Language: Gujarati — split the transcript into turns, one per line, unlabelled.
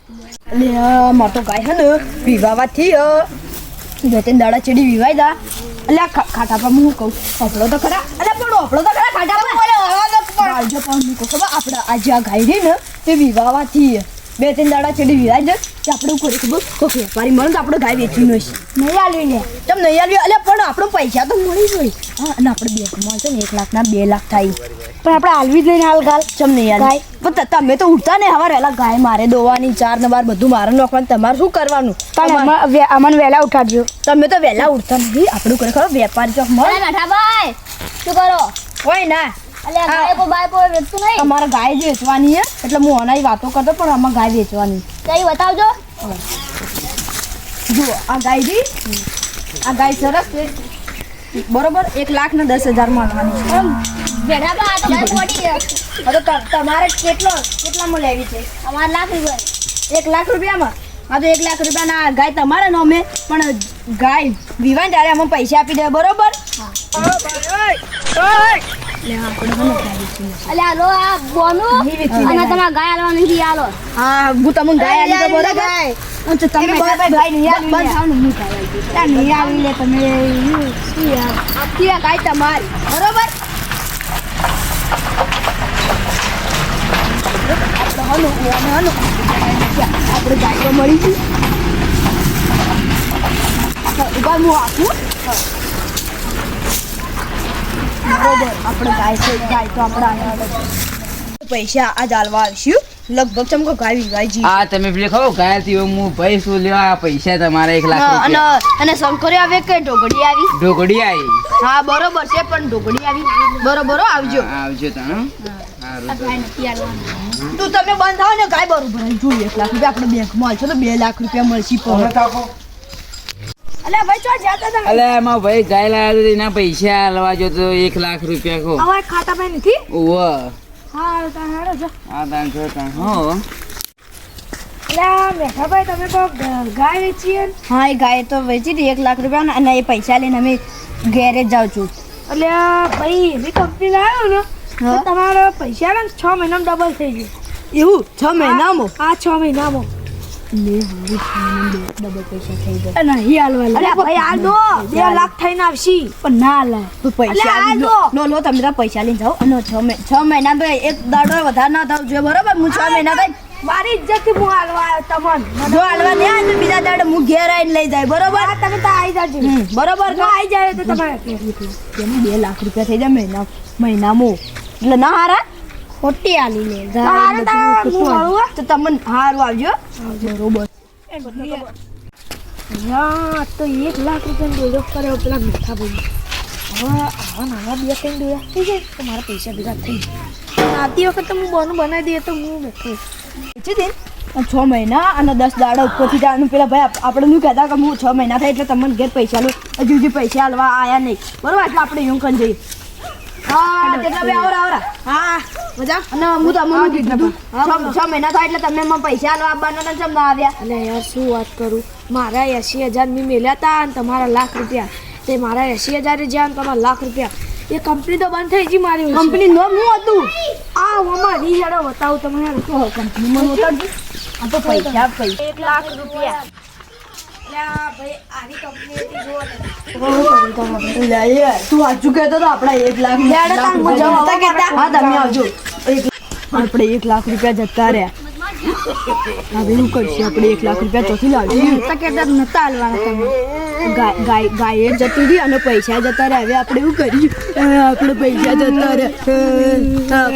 એટલે મારે તો ગાય હે ને વિવાવાથી બે ત્રણ દાડા ચડી વિવાય દા એટલે ખાટા પર હું કહું હફળો તો ખરા એટલે પણ હફળો તો ખરા ખાટા પર આવજો પણ હું કહું ખબર આપણે આજે આ ગાય રહી ને તે વિવાવાથી બે ત્રણ દાડા ચડી વિવાય દે કે આપણે કોઈ ખબર કોઈ વેપારી મળે તો આપણે ગાય વેચવી નહીં આવી લે કેમ નહીં આવી એટલે પણ આપણો પૈસા તો મળી જાય હા અને આપણે બેંકમાં છે ને 1 લાખના 2 લાખ થાય પણ આપણે હાલવી જ નહીં હાલ ગાલ ચમ નહીં ગાય પણ તમે તો ઉઠતા ને હવે રહેલા ગાય મારે દોવાની 4 ને 12 બધું મારે નાખવાનું તમારે શું કરવાનું અમને વહેલા ઉઠાડજો તમે તો વહેલા ઉઠતા નહીં આપણું કરે ખરો વેપારી ચોક મળે
ભાઈ શું કરો
કોઈ ના
તમારે
ગાય જ વેચવાની છે એટલે હું આનાની વાતો કરતો પણ આમાં ગાય વેચવાની
કઈ બતાવજો
જુઓ આ ગાય જી આ ગાય સરસ છે બરોબર 1,10,000 માંગવાની છે હવે તમારે કેટલામાં લેવી છે
અમારે ₹1,00,000
1 લાખ રૂપિયામાં હા તો 1 લાખ રૂપિયાના ગાય તમારે નોમે પણ ગાય વિવાય ત્યારે આમાં પૈસા આપી દે બરોબર હા હું તમને ગાય આલી તો બરોબર તમે ગાય નહીં આવી લે તમે આખી ગાય તમારી બરોબર આપણે ગાય તો મળી ગઈ ઉભા હું આપું બરોબર આપણે ગાય તો આપણે પૈસા આજ હાલવા આવશું લગભગ ચમકો ગાય વિવાય જી
આ તમે પેલી ખબર ગાય થી હું ભાઈ શું લેવા પૈસા તમારા 1 લાખ રૂપિયા
અને શંકરી આવે કે ઢોકળી આવી
ઢોકળી આવી
હા બરોબર છે પણ ઢોકળી આવી બરોબર આવજો
તમે
તું તમે બંધ થાવ ને ગાય બરોબર જોઈએ 1 લાખ રૂપિયા આપણે બેંકમાં આવશે તો 2 લાખ રૂપિયા મળશે પણ અલે ભાઈ ચો જાતા તમે
અલે મારો ભાઈ ગાય લાવ્યો તો એના પૈસા આલવા જો તો 1 લાખ રૂપિયા કો
હવે ખાતા ભાઈ નથી
ઓવ
હા તારો જો
આ દાન છો તા હો
અલે મેઠા ભાઈ તમે તો ગાય વેચી હા એ ગાય તો વેચી હતી 1 લાખ રૂપિયા અને એ પૈસા લઈને અમે ગેરેજ જાઉં છું એટલે ભાઈ એવી કંપની લાવ્યો ને તો તમારા પૈસા ને 6 મહિનામાં ડબલ થઈ ગયું એવું 6 મહિનામાં હા 6 મહિનામાં ડબલ પૈસા થઈ જાય નહીં હાલવા અરે ભાઈ આ દો 2 લાખ થઈને આવશી પણ ના હાલે પૈસા લો તમે તો પૈસા લઈને જાઓ અને 6 મહિના તો એક દાડો વધારે ના થાવ જોઈએ બરોબર હું 6 મહિના થાય મારી ઇજ્જત થી હું હાલવા તમને જો હાલવા નહીં આવે તો બીજા દાડે હું ઘેર આવીને લઈ જાય બરોબર તમે તો આવી જાજો બરોબર તો આવી જાય તો તમારે 2 લાખ રૂપિયા થઈ જાય મહિનામાં એટલે ના હારા ખોટી આલી લે તો તમને હારું આવજો બરોબર તો 1 લાખ રૂપિયા દોડો કર્યો પેલા મીઠા ભાઈ હવે આવા નાના 2-3 દોડા થઈ જાય તો મારા પૈસા ભેગા થઈ જાય આવતી વખત હું બોનું બનાવી દઈએ તો હું બેઠો વેચી દે 6 મહિના અને 10 દાડા ઉપરથી જવાનું પેલા ભાઈ આપણે શું કહેતા કે હું 6 મહિના થાય એટલે તમને ઘેર પૈસા લો હજુ પૈસા હાલવા આવ્યા નહીં બરોબર એટલે આપણે એવું કરી જઈએ હા મજા અને હું તમને કીધું 6 મહિના થાય એટલે તમને પૈસા હાલવા આવવાના ને ના આવ્યા એટલે યાર શું વાત કરું મારા 80,000 મેં મેલ્યા હતા અને તમારા લાખ રૂપિયા તે મારા 80,000 જ્યાં તમારા લાખ રૂપિયા એ કંપની તો બંધ થઈ ગઈ મારી કંપની નો હું હતું આ અમારી હેડો બતાવું તમને કંપનીમાં બતાવજો આ તો પૈસા 1 લાખ રૂપિયા તું આજુ કહેતો તો આપડા 1 લાખ તમે આવજો આપણે 1 લાખ રૂપિયા જતા રહ્યા હવે એવું કરશે આપણે 1 લાખ રૂપિયા ચોથી લાવશું નતા હાલવાના તમે ગાય જતી રહી અને પૈસા જતા રહ્યા હવે આપણે એવું કરીશું આપણે પૈસા જતા રહ્યા